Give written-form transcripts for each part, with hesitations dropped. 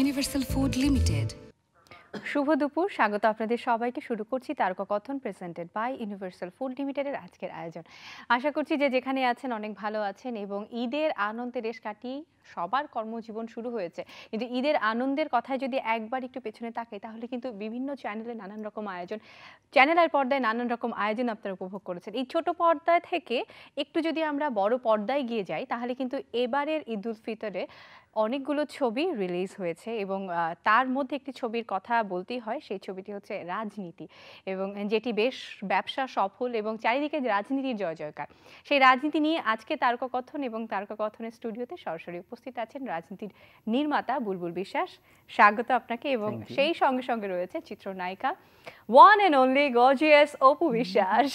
Universal Food Limited. শুভ দুপুর, স্বাগত আপনাদের সবাইকে। শুরু করছি তারকাকথন প্রেজেন্টেড বাই ইউনিভার্সাল ফুড লিমিটেডের আজকের আয়োজন। আশা করছি যে যেখানে আছেন অনেক ভালো আছেন এবং ঈদের আনন্দে রেশ কাটিয়ে সবার কর্মজীবন শুরু হয়েছে। কিন্তু ঈদের আনন্দের কথায় যদি একবার একটু পেছনে তাকাই তাহলে কিন্তু বিভিন্ন চ্যানেলে নানান রকম আয়োজন, চ্যানেল আর পর্দায় নানান রকম আয়োজন আপনারা উপভোগ করেছেন। এই ছোট পর্দায় থেকে একটু যদি আমরা বড় পর্দায় গিয়ে যাই তাহলে কিন্তু এবারের ঈদ উল ফিতরে অনেকগুলো ছবি রিলিজ হয়েছে এবং তার মধ্যে একটি ছবির কথা বলতেই হয়, সেই ছবিটি হচ্ছে রাজনীতি, এবং যেটি বেশ ব্যবসা সফল এবং চারিদিকে রাজনীতির জয় জয়কার। সেই রাজনীতি নিয়ে আজকে তারকাকথন এবং তারকাকথনের স্টুডিওতে সরাসরি উপস্থিত আছেন রাজনীতির নির্মাতা বুলবুল বিশ্বাস। স্বাগত আপনাকে। এবং সেই সঙ্গে সঙ্গে রয়েছে চিত্রনায়িকা one and only gorgeous Apu Biswas.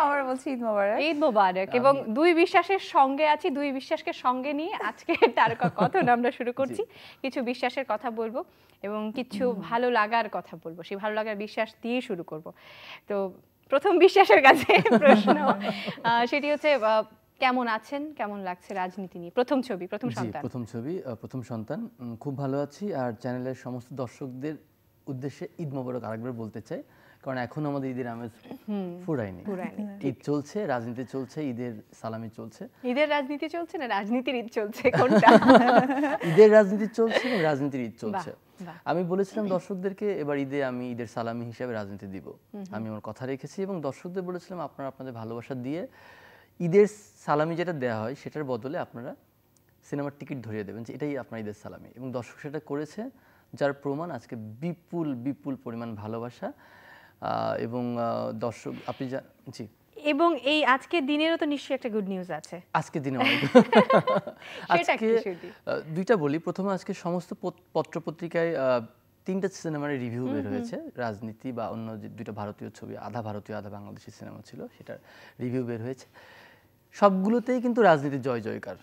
আমরা বলছি ঈদ মোবারক। ঈদ মোবারক। এবং দুই বিশ্বাসের সঙ্গে আছি, দুই বিশ্বাসকে সঙ্গে নিয়ে আজকে তারকাকথন আমরা শুরু করছি। কিছু বিশ্বাসের কথা বলবো এবং কিছু ভালো লাগার কথা বলবো, সেই ভালো লাগার বিশ্বাস দিয়ে শুরু করব। তো প্রথম বিশ্বাসের কাছে প্রশ্ন, সেটি হচ্ছে কেমন আছেন, কেমন লাগছে রাজনীতি নিয়ে? প্রথম ছবি, প্রথম সন্তান। প্রথম ছবি, প্রথম সন্তান, খুব ভালো আছি। আর চ্যানেলের সমস্ত দর্শকদের উদ্দেশ্যে ঈদ মোবারক আরেকবার বলতে চাই, কারণ এখন আমাদের ঈদের আমেজ ফুরায়নি। ঈদ চলছে, রাজনীতি চলছে, ঈদের সালামি চলছে। ঈদের রাজনীতি চলছে না রাজনীতির ঈদ চলছে, কোনটা? ঈদের রাজনীতি চলছে এবং রাজনীতির ঈদ চলছে। আমি বলেছিলাম দর্শকদেরকে এবার ঈদে আমি ঈদের সালামি হিসেবে রাজনীতি দিব, আমি আমার কথা রেখেছি এবং দর্শকদের বলেছিলাম আপনারা আপনাদের ভালোবাসা দিয়ে ঈদের সালামি যেটা দেওয়া হয় সেটার বদলে আপনারা সিনেমার টিকিট ধরিয়ে দেবেন, যে এটাই আপনার ঈদের সালামি। এবং দর্শক সেটা করেছে, যার প্রমাণ আজকে বিপুল বিপুল পরিমাণ ভালোবাসা। এবং দর্শক আপনি জি, এবং এই আজকের দিনেরও তো নিশ্চয়ই একটা গুড নিউজ আছে। আজকে দিনে অনেক আজকে দুইটা বলি। প্রথমে আজকে সমস্ত পত্রপত্রিকায় তিনটা সিনেমার রিভিউ বের হয়েছে, রাজনীতি বা অন্য যে দুইটা ভারতীয় ছবি, আধা ভারতীয় আধা বাংলাদেশি সিনেমা ছিল, সেটার রিভিউ বের হয়েছে। সবগুলোতেই কিন্তু রাজনীতির জয় জয়কার।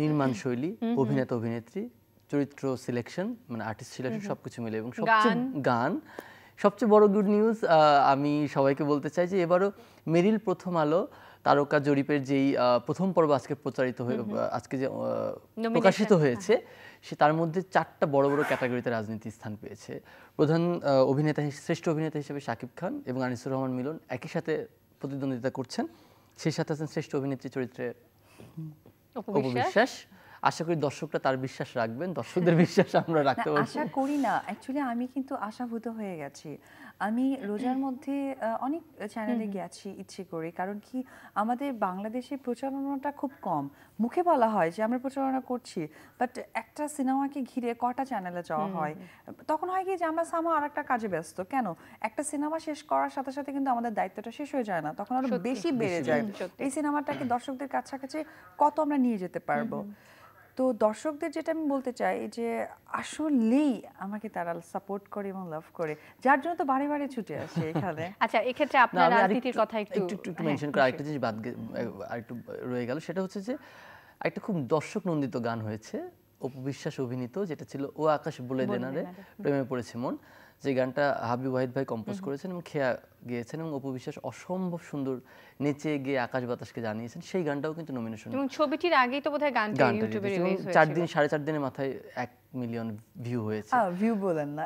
নির্মাণ শৈলী, অভিনেতা অভিনেত্রী, চরিত্র সিলেকশন, মানে আর্টিস্ট সিলেকশন, সবকিছু মিলে এবং সবচেয়ে গান। সবচেয়ে বড় গুড নিউজ আমি সবাইকে বলতে চাই যে এবারও মেরিল প্রথম আলো তারকা জরিপের যেই প্রথম পর্ব আজকে প্রচারিত হয়ে আজকে যে প্রকাশিত হয়েছে, সে তার মধ্যে 4টা বড় বড় ক্যাটাগরিতে রাজনীতি স্থান পেয়েছে। প্রধান অভিনেতা, শ্রেষ্ঠ অভিনেতা হিসেবে শাকিব খান এবং আনিসুর রহমান মিলন একই সাথে প্রতিদ্বন্দ্বিতা করছেন। সেই সাথে আছেন শ্রেষ্ঠ অভিনেত্রী চরিত্রে অপু বিশ্বাস। আশা করি দর্শকরা তার বিশ্বাস রাখবেন, দর্শকদের বিশ্বাস আমরা রাখতে পারবো। আশা করি না, অ্যাকচুয়ালি আমি কিন্তু আশাভূত হয়ে গেছি। আমি রোজার মধ্যে অনেক চ্যানেলে গেছি ইচ্ছে করে, কারণ কি আমাদের বাংলাদেশে প্রচারণাটা খুব কম। মুখে বলা হয় যে আমরা প্রচারণা করছি, বাট একটা সিনেমাকে ঘিরে কটা চ্যানেলে যাওয়া হয়, তখন হয় কি যে আমরা সামা আর একটা কাজে ব্যস্ত। কেন, একটা সিনেমা শেষ করার সাথে সাথে কিন্তু আমাদের দায়িত্বটা শেষ হয়ে যায় না, তখন আরো বেশি বেড়ে যায় এই সিনেমাটাকে দর্শকদের কাছাকাছি কত আমরা নিয়ে যেতে পারবো। তো দর্শকদের যেটা আমি বলতে চাই যে আসলেই আমাকে তারা সাপোর্ট করে এবং লাভ করে, যার জন্য তো বারে বারে ছুটে আসে এখানে। আচ্ছা, এক্ষেত্রে আপনার রাজনীতির কথা একটু মেনশন করে আরেকটা জিনিস আরেকটু রয়ে গেল, সেটা হচ্ছে যে একটা খুব দর্শক নন্দিত গান হয়েছে অপু বিশ্বাস অভিনীত, যেটা ছিল ও আকাশ বলে দেনারে প্রেমে পড়েছে মন। যে গানটা হাবিব ওয়াহিদ ভাই কম্পোজ করেছেন এবং খেয়া গিয়েছেন এবং অপু বিশ্বাস অসম্ভব সুন্দর নেচে গিয়ে আকাশ বাতাসকে জানিয়েছেন। সেই গানটাও কিন্তু নমিনেশন। এবং ছবিটির আগেই তো বোধহয় গানটা ইউটিউবে রিলিজ হয়েছিল। 4 দিন 4.5 দিনের মাথায় 1 মিলিয়ন ভিউ হয়েছে। ভিউ বলেন না,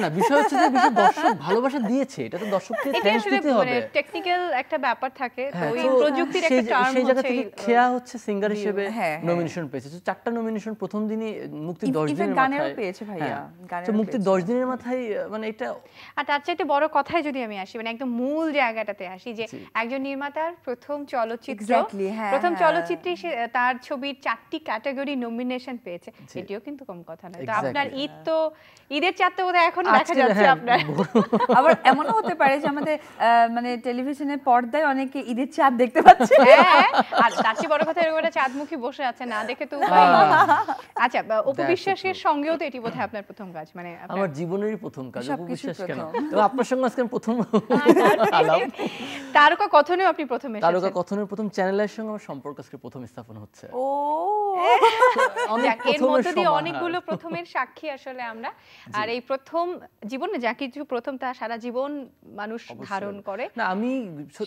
না বিষয় হচ্ছে যে দর্শক ভালোবাসা দিয়েছে, এটা তো দর্শককে থ্যাঙ্কস দিতে হবে। টেকনিক্যাল একটা ব্যাপার থাকে, তো এই প্রযুক্তির একটা টার্ম হচ্ছে, সেই জায়গা থেকে খেয়া হচ্ছে সিঙ্গার হিসেবে নমিনেশন পেয়েছে। 4টা নমিনেশন প্রথম দিনই, মুক্তি 10 দিনের মাথায় পেয়েছে ভাইয়া, তো মুক্তি 10 দিনের মাথায়, মানে এটা। আর তার চাইতে বড় কথাই যদি আমি আসি, মানে একদম মূল জায়গাটাতে আসি, যে একজন নির্মাতার প্রথম চলচ্চিত্রে তার ছবির 4টি ক্যাটাগরি নমিনেশন পেয়েছে, এটিও কিন্তু কম কথা নয়। তো আপনার ঈদ, তো ঈদের চাঁদ তো বোধহয় এখনো দেখা যাচ্ছে আপনার। আবার এমনও হতে পারে যে আমাদের মানে টেলিভিশনের পর্দায় অনেকে ঈদের চাঁদ দেখতে পাচ্ছে। আর তার চেয়ে বড় কথা, এরকম একটা চাঁদমুখী বসে আছে, না দেখে তো উপায় নেই। আচ্ছা, অপু বিশ্বাসের সঙ্গেও তো এটি বোধহয় আপনার প্রথম কাজ, মানে আমার জীবনেরই প্রথম কাজ অপু বিশ্বাস। কেন, তো আপনার সঙ্গে আজকে প্রথম তারকাকথনেও আপনি প্রথম এসেছেন। তারকাকথনের প্রথম চ্যানেলের সঙ্গে আমার সম্পর্ক আজকে প্রথম স্থাপন হচ্ছে। ও এর মধ্যে দিয়ে অনেকগুলো প্রথমের সাক্ষী আসলে আমরা। আর এই প্রথম জীবনে যা কিছু প্রথম, তা সারা জীবন মানুষ ধারণ করে। না, আমি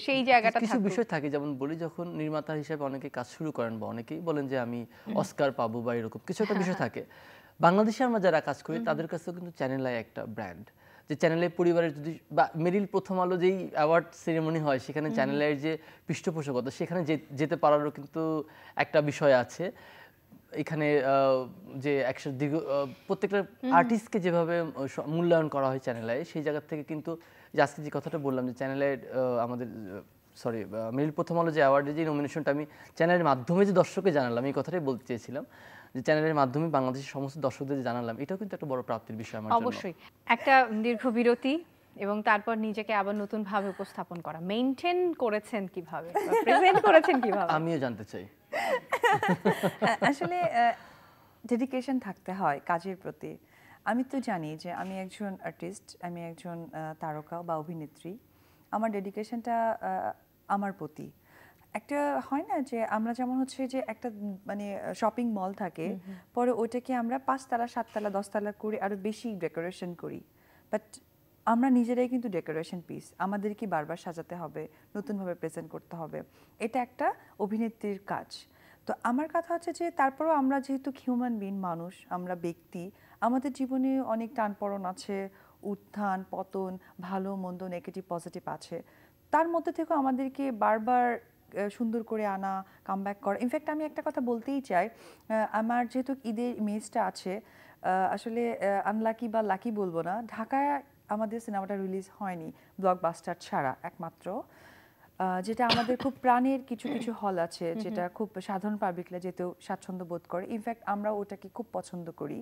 সেই জায়গাটা কিছু বিষয় থাকে, যেমন বলি, যখন নির্মাতা হিসেবে অনেকে কাজ শুরু করেন বা অনেকেই বলেন যে আমি অস্কার পাবো বা এরকম কিছু একটা বিষয় থাকে। বাংলাদেশে আমরা যারা কাজ করি তাদের কাছেও কিন্তু চ্যানেল আই একটা ব্র্যান্ড, যে চ্যানেল আই পরিবারের যদি বা মেরিল প্রথম আলো যেই অ্যাওয়ার্ড সেরেমনি হয় সেখানে চ্যানেল আইয়ের যে পৃষ্ঠপোষকতা সেখানে যেতে পারারও কিন্তু একটা বিষয় আছে এখানে। যে একসাথে দীর্ঘ প্রত্যেকটা আর্টিস্টকে যেভাবে মূল্যায়ন করা হয় চ্যানেল আই, সেই জায়গা থেকে কিন্তু যে আজকে যে কথাটা বললাম যে চ্যানেল আইয়ের আমাদের মেরিল প্রথম আলো যে অ্যাওয়ার্ডের যে নমিনেশনটা আমি চ্যানেলের মাধ্যমে যে দর্শককে জানালাম, এই কথাটাই বলতে চেয়েছিলাম যে চ্যানেলের মাধ্যমে বাংলাদেশের সমস্ত দর্শকদের জানালাম, এটাও কিন্তু একটা বড় প্রাপ্তির বিষয় আমার জন্য। অবশ্যই একটা দীর্ঘ বিরতি এবং তারপর নিজেকে আবার নতুন ভাবে উপস্থাপন করা, মেইনটেইন করেছেন কিভাবে, প্রেজেন্ট করেছেন কিভাবে, আমিও জানতে চাই। আসলে ডেডিকেশন থাকতে হয় কাজের প্রতি। আমি তো জানি যে আমি একজন আর্টিস্ট, আমি একজন তারকা বা অভিনেত্রী, আমার ডেডিকেশনটা আমার প্রতি। একটা হয় না যে আমরা যেমন হচ্ছে যে একটা মানে শপিং মল থাকে, পরে ওইটাকে আমরা 5 তলা 7 তলা 10 তলা করে আরো বেশি ডেকোরেশন করি, বাট আমরা নিজেরাই কিন্তু ডেকোরেশন পিস, আমাদেরকে বারবার সাজাতে হবে, নতুনভাবে প্রেজেন্ট করতে হবে, এটা একটা অভিনেত্রীর কাজ। তো আমার কথা হচ্ছে যে তারপরও আমরা যেহেতু হিউম্যান বিন, মানুষ, আমরা ব্যক্তি, আমাদের জীবনে অনেক টানপোড়েন আছে, উত্থান পতন, ভালো মন্দ, নেগেটিভ পজিটিভ আছে, তার মধ্যে থেকেও আমাদেরকে বারবার সুন্দর করে আনা, কামব্যাক করা। ইনফ্যাক্ট আমি একটা কথা বলতেই চাই, আমার যেহেতু ঈদের ইমেজটা আছে, আসলে আনলাকি বা লাকি বলবো না, ঢাকায় আমাদের সিনেমাটা রিলিজ হয়নি ব্লকবাস্টার ছাড়া একমাত্র, যেটা আমাদের খুব প্রাণের কিছু কিছু হল আছে যেটা খুব সাধারণ পাবলিকরা যেতেও স্বাচ্ছন্দ্য বোধ করে। ইনফ্যাক্ট আমরা ওটাকে খুব পছন্দ করি,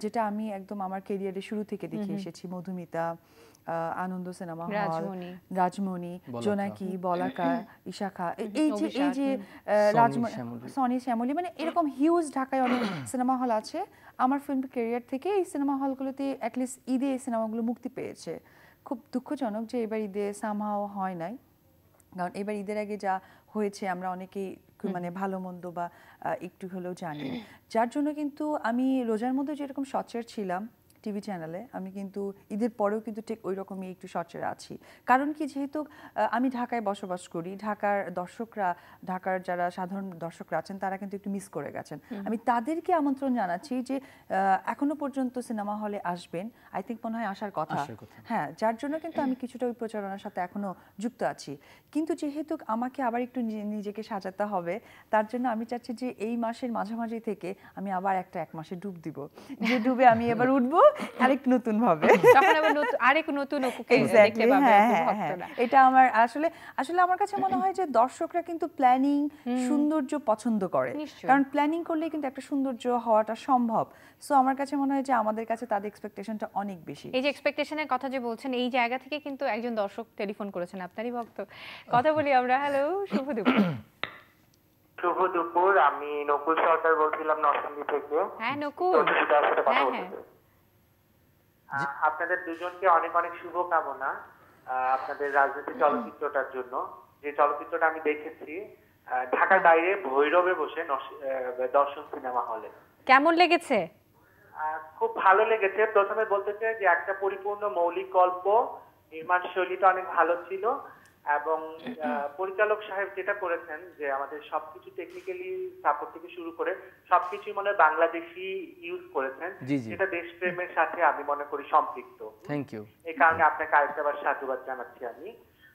যেটা আমি একদম আমার ক্যারিয়ারের শুরু থেকে দেখে এসেছি। মধুমিতা, আনন্দ সিনেমা হল, রাজমণি, জোনাকি, বলাকা, ইশাখা, এই যে সনি, শ্যামলী, মানে এরকম হিউজ ঢাকায় অনেক সিনেমা হল আছে। আমার ফিল্ম ক্যারিয়ার থেকে এই সিনেমা হলগুলোতে অ্যাটলিস্ট ঈদে এই সিনেমাগুলো মুক্তি পেয়েছে। খুব দুঃখজনক যে এবার ঈদে সামহাও হয় নাই, কারণ এবার ঈদের আগে যা হয়েছে আমরা অনেকেই মানে ভালো মন্দ বা একটু হলেও জানি, যার জন্য কিন্তু আমি রোজার মধ্যে যেরকম সচ্চর ছিলাম টিভি চ্যানেলে, আমি কিন্তু ঈদের পরেও কিন্তু ঠিক ওই রকমই একটু সচ্চর আছি। কারণ কি, যেহেতু আমি ঢাকায় বসবাস করি, ঢাকার দর্শকরা, ঢাকার যারা সাধারণ দর্শকরা আছেন তারা কিন্তু একটু মিস করে গেছেন। আমি তাদেরকে আমন্ত্রণ জানাচ্ছি যে এখনো পর্যন্ত সিনেমা হলে আসবেন, আই থিঙ্ক মনে হয় আসার কথা। হ্যাঁ, যার জন্য কিন্তু আমি কিছুটা ওই প্রচারণার সাথে এখনো যুক্ত আছি। কিন্তু যেহেতু আমাকে আবার একটু নিজেকে সাজাতে হবে, তার জন্য আমি চাচ্ছি যে এই মাসের মাঝামাঝি থেকে আমি আবার এক মাসে ডুব দিব, যে ডুবে আমি এবার উঠবো আরেক নতুন ভাবে, আরেক নতুন অপুকে দেখতে পাবে ভক্তরা। এটা আমার আসলে আমার কাছে মনে হয় যে দর্শকরা কিন্তু প্ল্যানিং, সৌন্দর্য পছন্দ করে, কারণ প্ল্যানিং করলে কিন্তু একটা সৌন্দর্য হওয়াটা সম্ভব। সো আমার কাছে মনে হয় যে আমাদের কাছে তাদের এক্সপেকটেশনটা অনেক বেশি। এই যে এক্সপেকটেশনের কথা যে বলছেন, এই জায়গা থেকে কিন্তু একজন দর্শক টেলিফোন করেছেন, আপনারই ভক্ত। কথা বলি আমরা। হ্যালো, শুভ দুপুর। শুভ দুপুর, আমি নকুল সরকার বলছিলাম নরসিংদী থেকে। হ্যাঁ নকুল, আপনাদের দুজনকে অনেক অনেক শুভকামনা আপনাদের রাজনীতি চলচ্চিত্রটার জন্য। যে চলচ্চিত্রটা আমি দেখেছি ঢাকার বাইরে ভৈরবে বসে দর্শন সিনেমা হলে। কেমন লেগেছে? খুব ভালো লেগেছে। প্রথমে বলতে চাই যে একটা পরিপূর্ণ মৌলিক গল্প, নির্মাণ শৈলীটা অনেক ভালো ছিল, এবং পরিচালক সাহেব যেটা করেছেন যে আমাদের সবকিছু টেকনিক্যালি সাপোর্ট থেকে শুরু করে সবকিছু মনে বাংলাদেশি ইউজ করেছেন, যেটা দেশপ্রেমের সাথে আমি মনে করি সম্পৃক্ত। Thank you. এই কারণে আপনাকে আরেকবার সাধুবাদ জানাচ্ছি আমি।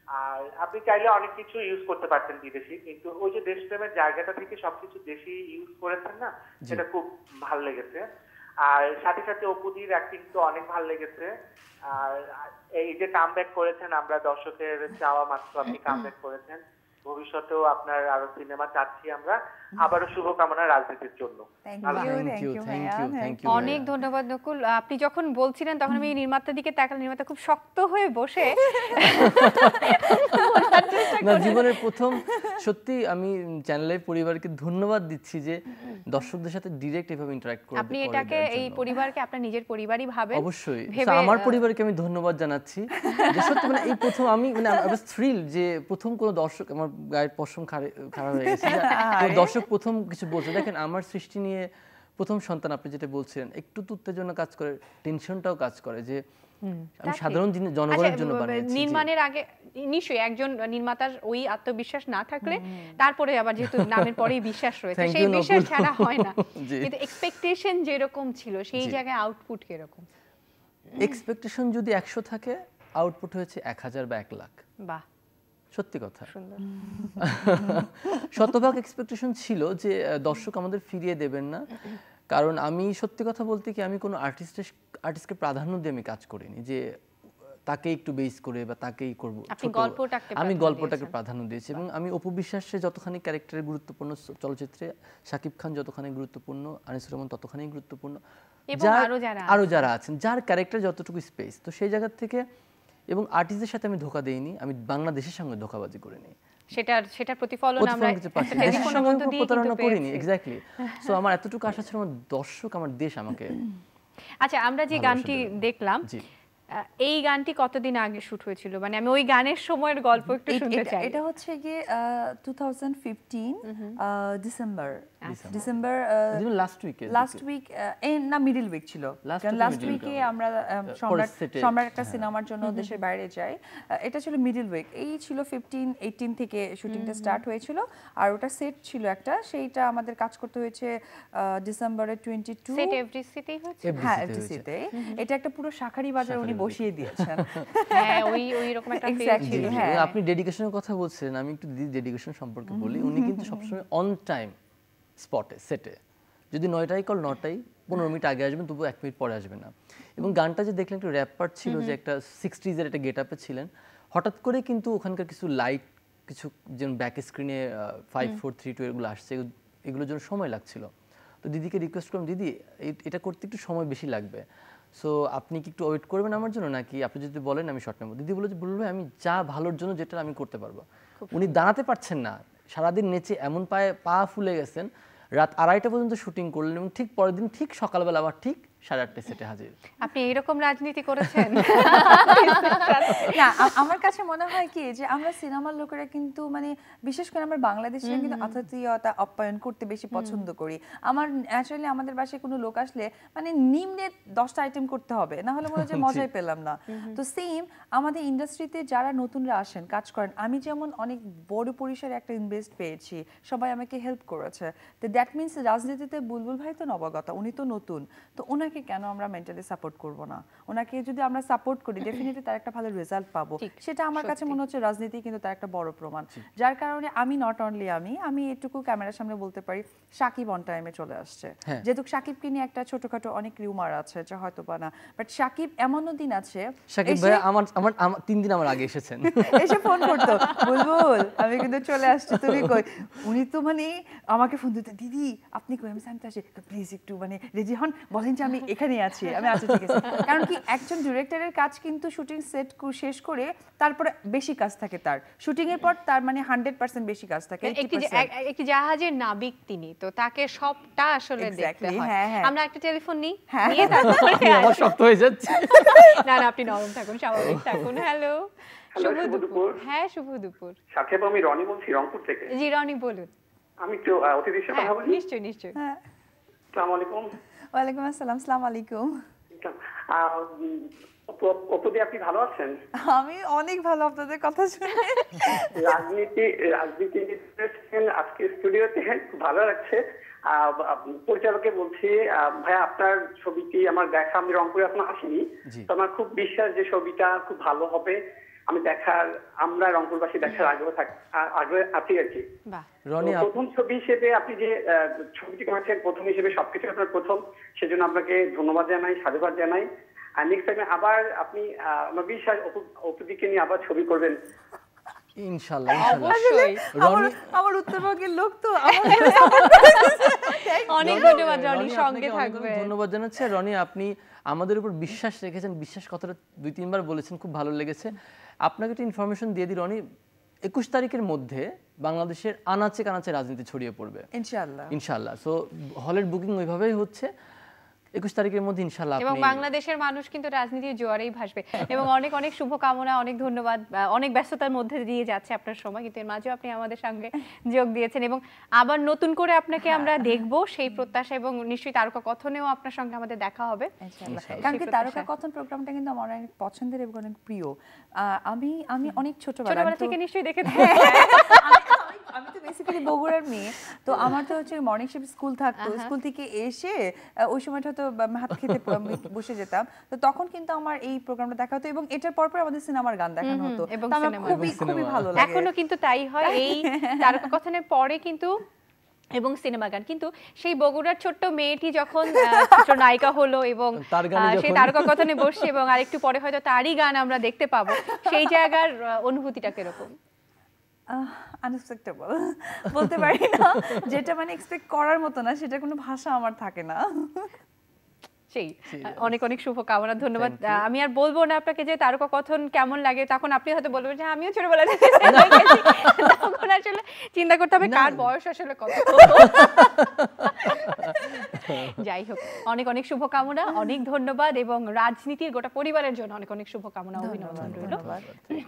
আর আপনি চাইলে অনেক কিছু ইউজ করতে পারতেন বিদেশি, কিন্তু ওই যে দেশপ্রেমের জায়গাটা থেকে সবকিছু দেশি ইউজ করেছেন না, সেটা খুব ভালো লেগেছে। আর সাথে সাথে অপুদির অ্যাক্টিং তো অনেক ভালো লেগেছে। আর এই যে কামব্যাক করেছেন, আমরা দর্শকের চাওয়া মাত্র আপনি কামব্যাক করেছেন। ভবিষ্যতেও আপনার আরো সিনেমা চাচ্ছি আমরা। আবারও শুভকামনা রাজনীতির জন্য। অনেক ধন্যবাদ নকুল। আপনি যখন বলছিলেন তখন আমি নির্মাতার দিকে তাকালাম, নির্মাতা খুব শক্ত হয়ে বসে না, জীবনের প্রথম সত্যি আমি চ্যানেলের পরিবারকে ধন্যবাদ দিচ্ছি যে দর্শকদের সাথে ডিরেক্ট এভাবে ইন্টারঅ্যাক্ট করে। আপনি এটাকে এই পরিবারকে আপনার নিজের পরিবারই ভাবেন। অবশ্যই আমার পরিবারকে আমি ধন্যবাদ জানাচ্ছি যে সত্যি মানে এই প্রথম আমি মানে আই ওয়াজ থ্রিল যে প্রথম কোনো দর্শক, আমার গায়ের পশম খারাপ হয়ে গেছে, দর্শক প্রথম কিছু বলছে। দেখেন আমার সৃষ্টি নিয়ে প্রথম সন্তান আপনি যেটা বলছিলেন, একটু তো উত্তেজনা কাজ করে, টেনশনটাও কাজ করে যে আমি সাধারণ জনগণের জন্য বানিয়েছি। নির্মাণের আগে নিশ্চয়ই একজন নির্মাতার ওই আত্মবিশ্বাস না থাকলে, তারপরে আবার যেহেতু নামের পরেই বিশ্বাস রয়েছে, সেই বিশ্বাস ছাড়া হয় না। কিন্তু এক্সপেকটেশন যেরকম ছিল সেই জায়গায় আউটপুট কিরকম? এক্সপেকটেশন যদি 100 থাকে, আউটপুট হয়েছে 1000 বা 1 লাখ। বাহ, সত্যি কথা। সুন্দর। শতভাগ এক্সপেকটেশন ছিল যে দর্শক আমাদের ফিরিয়ে দেবেন না, কারণ আমি সত্যি কথা বলতে কি আমি কোনো আর্টিস্টকে প্রাধান্য দিয়ে আমি কাজ করিনি যে তাকে একটু বেস করে বা তাকেই করব। আমি গল্পটাকে প্রাধান্য দিয়েছি এবং আমি অপু বিশ্বাসের যতখানি ক্যারেক্টারে গুরুত্বপূর্ণ চলচ্চিত্রে, শাকিব খান যতখানি গুরুত্বপূর্ণ, আনিসুর রহমান ততখানি গুরুত্বপূর্ণ, আরো যারা আছেন যার ক্যারেক্টার যতটুকু স্পেস, তো সেই জায়গা থেকে এবং আর্টিস্টদের সাথে আমি ধোকা দেইনি, আমি বাংলাদেশের সঙ্গে ধোকাবাজি করিনি, সেটার প্রতিফলন আমরা টেলিফোনের মধ্যে দিয়ে প্রতারণা করিনি। এক্স্যাক্টলি। সো আমার এতটুকু আশা ছিল আমার দর্শক, আমার দেশ আমাকে। আচ্ছা, আমরা যে গানটি দেখলাম, এই গানটি কতদিন আগে শুট হয়েছিল? মানে আমি ওই গানের সময়ের গল্প একটু শুনতে চাই। এটা হচ্ছে গিয়ে 2015 ডিসেম্বর লাস্ট উইক না মিডল উইক ছিল। লাস্ট উইকে আমরা সম্রাট একটা সিনেমার জন্য দেশের বাইরে যাই, এটা ছিল মিডল উইক। এই ছিল 15-18 থেকে শুটিংটা স্টার্ট হয়েছিল, আর ওটা সেট ছিল একটা, সেইটা আমাদের কাজ করতে হয়েছে ডিসেম্বরের 22। সেট এফডিসিতেই হয়েছে? হ্যাঁ, এফডিসিতে। এটা একটা পুরো শাখারি বাজার উনি বসিয়ে দিয়েছেন। হ্যাঁ, ওই রকম একটা ফিল ছিল। হ্যাঁ, আপনি ডেডিকেশনের কথা বলছেন, আমি একটু ডেডিকেশন সম্পর্কে বলি। উনি কিন্তু সবসময় অন টাইম স্পটে, সেটে, যদি 9টায় কল 9টায় 15 মিনিট আগে আসবেন, তবু 1 মিনিট পরে আসবেন না। এবং গানটা যে দেখলেন একটু র্যাপ পার্ট ছিল, যে একটা 60s এর একটা গেটআপে ছিলেন, হঠাৎ করে কিন্তু ওখানকার কিছু লাইট, কিছু যেমন ব্যাক স্ক্রিনে 5 4 3 2 এগুলো আসছে, এগুলোর জন্য সময় লাগছিল। তো দিদিকে রিকোয়েস্ট করলাম, দিদি এটা করতে একটু সময় বেশি লাগবে, সো আপনি কি একটু ওয়েট করবেন আমার জন্য, নাকি আপনি যদি বলেন আমি শর্ট নেব। দিদি বলবে আমি যা ভালোর জন্য যেটা আমি করতে পারবো। উনি দাঁড়াতে পারছেন না, সারাদিন নেচে এমন পা ফুলে গেছেন, রাত 2:30 পর্যন্ত শুটিং করলেন এবং ঠিক পরের দিন ঠিক সকালবেলা আবার ঠিক 8:30 সেটে হাজির। আপনি এরকম রাজনীতি করেছেন? না, আমার কাছে মনে হয় কি যে আমরা সিনেমার লোকেরা কিন্তু মানে বিশেষ করে আমরা বাংলাদেশিরা কিন্তু আতিথেয়তা আপ্যায়ন করতে বেশি পছন্দ করি। আমার ন্যাচারালি আমাদের বাসায় কোনো লোক আসলে মানে নিম্নে 10টা আইটেম করতে হবে, না হলে মনে হচ্ছে মজাই পেলাম না। তো সেম আমাদের ইন্ডাস্ট্রিতে যারা নতুনরা আসেন, কাজ করেন, আমি যেমন অনেক বড় পরিসরে একটা ইনভেস্ট পেয়েছি, সবাই আমাকে হেল্প করেছে। তো দ্যাট মিনস রাজনীতিতে বুলবুল ভাই তো নবাগত, উনি তো নতুন, তো ওনাকে কেন আমরা মেন্টালি সাপোর্ট করব না? ওনাকে যদি আমরা সাপোর্ট করি ডেফিনেটলি তার একটা ভালো রেজাল্ট পাবো। সেটা আমার কাছে মনে হচ্ছে রাজনীতি কিন্তু তার একটা বড় প্রমাণ, যার কারণে আমি নট অনলি আমি এটুকু ক্যামেরার সামনে বলতে পারি শাকিব অন টাইমে চলে আসছে। যেহেতু শাকিবকে নিয়ে একটা ছোটখাটো অনেক রিউমার আছে যে হয়তো বা না, বাট শাকিব এমনও দিন আছে, শাকিব ভাই আমার 3 দিন আমার আগে এসেছেন, এসে ফোন করতো, বুলবুল আমি কিন্তু চলে আসছি, তুমি কই? উনি তো মানে আমাকে ফোন দিতে, দিদি আপনি কই? আমি সামনে আসি, প্লিজ একটু মানে রেডি হন, বলেন যে আমি এখানে আছি। আমি আচ্ছা ঠিক আছে, কারণ কি একজন ডিরেক্টরের কাজ কিন্তু শুটিং সেট শেষ করে তারপরে বেশি কাজ থাকে, তার শুটিং এর পর তার মানে 100% বেশি কাজ থাকে। একটি জাহাজের নাবিক তিনি, তো তাকে সবটা আসলে দেখতে হয়। আমরা একটা টেলিফোন নিই, নিয়ে তারপরে আমার শক্ত হয়ে যাচ্ছে। না না, আপনি নরম থাকুন, স্বাভাবিক থাকুন। হ্যালো, শুভ দুপুর। হ্যাঁ, শুভ দুপুর। সাথে আমি রনি বলছি, রংপুর থেকে। জি রনি, বলুন। আমি একটু অতিথির সাথে কথা বলি? নিশ্চয়ই নিশ্চয়ই। হ্যাঁ, আসসালামু আলাইকুম। ওয়ালাইকুম আসসালাম। আসসালামু আলাইকুম। অপুদি, আপনি ভালো আছেন? আমি অনেক ভালো, আপনাদের কথা শুনে। রাজনীতি আজকে স্টুডিওতে ভালো লাগছে। পরিচালককে বলছি, ভাইয়া আপনার ছবিটি আমার দেখা, আমি রংপুরে এখনো আসিনি, তো আমার খুব বিশ্বাস যে ছবিটা খুব ভালো হবে। আমরা রংপুরবাসী দেখার আগ্রহে আছি আর কি। প্রথম ছবি হিসেবে আপনি যে ছবিটি করেছেন, প্রথম হিসেবে সবকিছু আপনার প্রথম, সেজন্য আপনাকে ধন্যবাদ জানাই, সাধুবাদ জানাই। আর নেক্সট টাইমে আবার আপনি আমার বিশ্বাস অপুদিকে নিয়ে আবার ছবি করবেন ইনশাআল্লাহ। আমার উত্তরবঙ্গের লোক তো অনেক ধন্যবাদ রনি, সঙ্গে থাকবেন। ধন্যবাদ জানাচ্ছি। রনি, আপনি আমাদের উপর বিশ্বাস রেখেছেন, বিশ্বাস কথাটা 2-3 বার বলেছেন, খুব ভালো লেগেছে। আপনাকে একটা ইনফরমেশন দিয়ে দিই রনি, 21 তারিখের মধ্যে বাংলাদেশের আনাচে কানাচে রাজনীতি ছড়িয়ে পড়বে ইনশাআল্লাহ। সো হলের বুকিং ওইভাবেই হচ্ছে। 21 তারিখের মধ্যে ইনশাআল্লাহ এবং আপনি বাংলাদেশের মানুষ কিন্তু রাজনীতির জোয়ারেই ভাসবে এবং অনেক অনেক শুভকামনা, অনেক ধন্যবাদ। অনেক ব্যস্ততার মধ্যে দিয়ে যাচ্ছে আপনার সময়, কিন্তু এর মাঝেও আপনি আমাদের সঙ্গে যোগ দিয়েছেন এবং আবার নতুন করে আপনাকে আমরা দেখব সেই প্রত্যাশা, এবং নিশ্চয়ই তারকা কথনেও আপনার সঙ্গে আমাদের দেখা হবে ইনশাআল্লাহ। কারণ কি তারকা কথন প্রোগ্রামটা কিন্তু আমার অনেক পছন্দের এবং অনেক প্রিয়। আমি আমি অনেক ছোটবেলা থেকে নিশ্চয়ই দেখে আমি তো বেসিক্যালি বগুড়ার মেয়ে, তো আমার তো হচ্ছে মর্নিং শিফট স্কুল থাকতো, স্কুল থেকে এসে ওই সময়টা তো ভাত খেতে বসে যেতাম, তো তখন কিন্তু আমার এই প্রোগ্রামটা দেখা হতো এবং এটার পরপর আমাদের সিনেমার গান দেখানো হতো, এবং তো আমার খুবই খুবই ভালো লাগে। এখনো কিন্তু তাই হয়, এই তারকা কথনের পরে কিন্তু এবং সিনেমা গান, কিন্তু সেই বগুড়ার ছোট্ট মেয়েটি যখন চিত্রনায়িকা হলো এবং সেই তারকা কথনে বসছে এবং আরেকটু পরে হয়তো তারই গান আমরা দেখতে পাবো, সেই জায়গার অনুভূতিটা কিরকম? আনএক্সপেক্টেবল বলতে পারি না, যেটা মানে এক্সপেক্ট করার মতো না, সেটা কোনো ভাষা আমার থাকে না। সেই অনেক অনেক শুভকামনা, ধন্যবাদ। আমি আর বলবো না আপনাকে যে তারকা কথন কেমন লাগে, তখন আপনি হয়তো বলবেন যে আমিও ছোটবেলা থেকে তখন আসলে চিন্তা করতে হবে কার বয়স আসলে কত। যাই হোক, অনেক অনেক শুভকামনা, অনেক ধন্যবাদ এবং রাজনীতির গোটা পরিবারের জন্য অনেক অনেক শুভকামনা, অভিনন্দন রইল।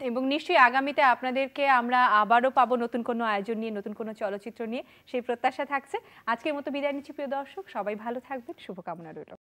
এবং নিশ্চয়ই আগামীতে আপনাদেরকে আমরা আবারও পাবো নতুন কোনো আয়োজন নিয়ে, নতুন কোনো চলচ্চিত্র নিয়ে, সেই প্রত্যাশা থাকছে। আজকের মতো বিদায় নিচ্ছি প্রিয় দর্শক, সবাই ভালো থাকবেন, শুভকামনা রইল।